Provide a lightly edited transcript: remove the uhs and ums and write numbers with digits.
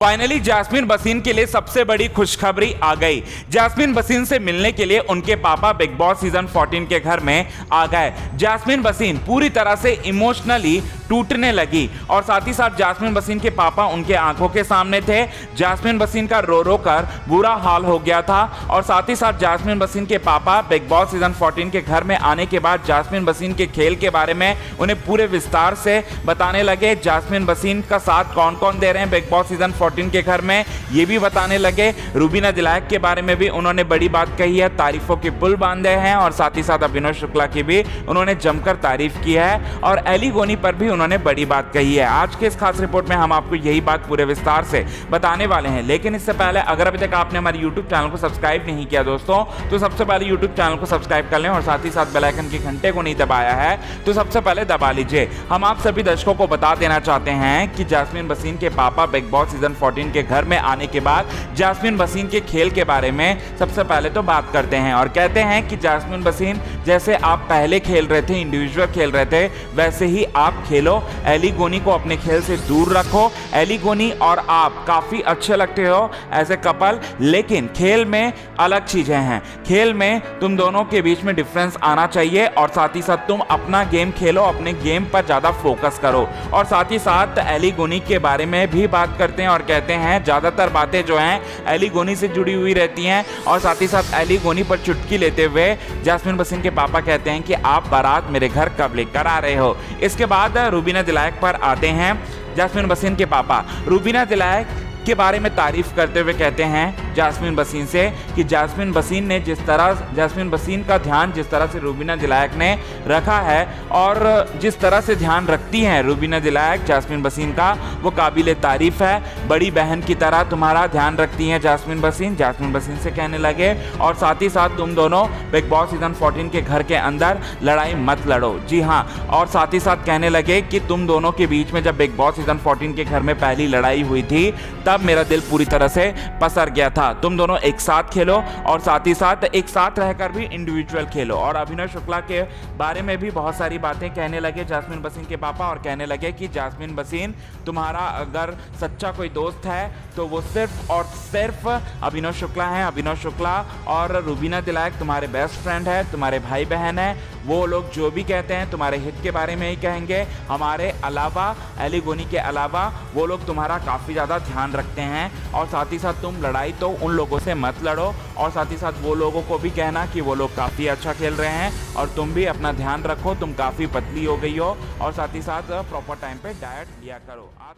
Finally jasmine बसीन के लिए सबसे बड़ी खुशखबरी आ गई। जैस्मिन बसीन से मिलने के लिए उनके पापा बिग बॉस सीजन 14 के घर में आ गए। जैस्मिन बसीन पूरी तरह से इमोशनली टूटने लगी और साथ ही साथ जैस्मिन बसीन के पापा उनके आंखों के सामने थे। जैस्मिन बसीन का रो रो कर बुरा हाल हो गया था और साथ ही साथ जैस्मिन बसीन के पापा बिग बॉस सीजन 14 के घर में आने के बाद जैस्मिन बसीन के खेल के बारे में उन्हें पूरे विस्तार से बताने लगे। जैस्मिन बसीन का साथ कौन कौन दे रहे हैं बिग बॉस सीजन 14 के घर में ये भी बताने लगे। रूबीना दिलायक के बारे में भी उन्होंने बड़ी बात कही है, तारीफों के पुल बांधे हैं और साथ ही साथ अभिनव शुक्ला की भी उन्होंने जमकर तारीफ की है और एली गोनी पर भी उन्होंने बड़ी बात कही है। आज के इस खास रिपोर्ट में हम आपको यही बात पूरे विस्तार से बताने वाले हैं, लेकिन इससे पहले अगर अभी तक आपने हमारे YouTube चैनल को सब्सक्राइब नहीं किया दोस्तों, तो सबसे पहले YouTube चैनल को सब्सक्राइब कर लें और साथ ही साथ बेल आइकन के घंटे को नहीं दबाया है तो सबसे पहले दबा लीजिए। हम आप सभी दर्शकों को बता देना चाहते हैं कि जैस्मिन बसीन के पापा बिग बॉस सीजन 14 के घर में आने के बाद जैस्मिन बसीन के खेल के बारे में सबसे पहले तो बात करते हैं और कहते हैं कि जैस्मिन बसीन जैसे आप पहले खेल रहे थे, इंडिविजुअल खेल रहे थे, वैसे ही आप खेलो। एली गोनी को अपने खेल से दूर रखो। एली गोनी और आप काफी अच्छे लगते हो एज ए कपल, लेकिन खेल में अलग चीजें हैं। खेल में तुम दोनों के बीच में डिफरेंस आना चाहिए और साथ ही साथ तुम अपना गेम खेलो, अपने गेम पर ज्यादा फोकस करो। और साथ ही साथ एली गोनी के बारे में भी बात करते हैं और कहते हैं ज्यादातर बातें जो हैं एली गोनी से जुड़ी हुई रहती हैं और साथ ही साथ एली गोनी पर चुटकी लेते हुए जैस्मिन बसीन के पापा कहते हैं कि आप बारात मेरे घर कब लेकर आ रहे हो। इसके बाद रूबीना दिलायक पर आते हैं जैस्मिन बसीन के पापा। रूबीना दिलायक के बारे में तारीफ करते हुए कहते हैं जैस्मिन बसीन से कि जैस्मिन बसीन ने जैस्मिन बसीन का ध्यान जिस तरह से रूबीना दिलायक ने रखा है और जिस तरह से ध्यान रखती हैं रूबीना दिलायक जैस्मिन बसीन का, वो काबिले तारीफ है। बड़ी बहन की तरह तुम्हारा ध्यान रखती हैं जैस्मिन बसीन से कहने लगे और साथ ही साथ तुम दोनों बिग बॉस सीजन 14 के घर के अंदर लड़ाई मत लड़ो। जी हाँ, और साथ ही साथ कहने लगे कि तुम दोनों के बीच में जब बिग बॉस सीजन 14 के घर में पहली लड़ाई हुई थी तब मेरा दिल पूरी तरह से पसर गया था। तुम दोनों एक साथ खेलो और साथ ही साथ एक साथ रहकर भी इंडिविजुअल खेलो। और अभिनव शुक्ला के बारे में भी बहुत सारी बातें कहने लगे जैस्मिन बसीन के पापा और कहने लगे कि जैस्मिन बसीन तुम्हारा अगर सच्चा कोई दोस्त है तो वो सिर्फ और सिर्फ अभिनव शुक्ला है। अभिनव शुक्ला और रूबीना दिलायक तुम्हारे बेस्ट फ्रेंड है, तुम्हारे भाई बहन है। वो लोग जो भी कहते हैं तुम्हारे हित के बारे में ही कहेंगे। हमारे अलावा, एली गोनी के अलावा, वो लोग तुम्हारा काफ़ी ज़्यादा ध्यान रखते हैं और साथ ही साथ तुम लड़ाई तो उन लोगों से मत लड़ो और साथ ही साथ वो लोगों को भी कहना कि वो लोग काफ़ी अच्छा खेल रहे हैं और तुम भी अपना ध्यान रखो, तुम काफ़ी पतली हो गई हो और साथ ही साथ प्रॉपर टाइम पे डाइट लिया करो। आज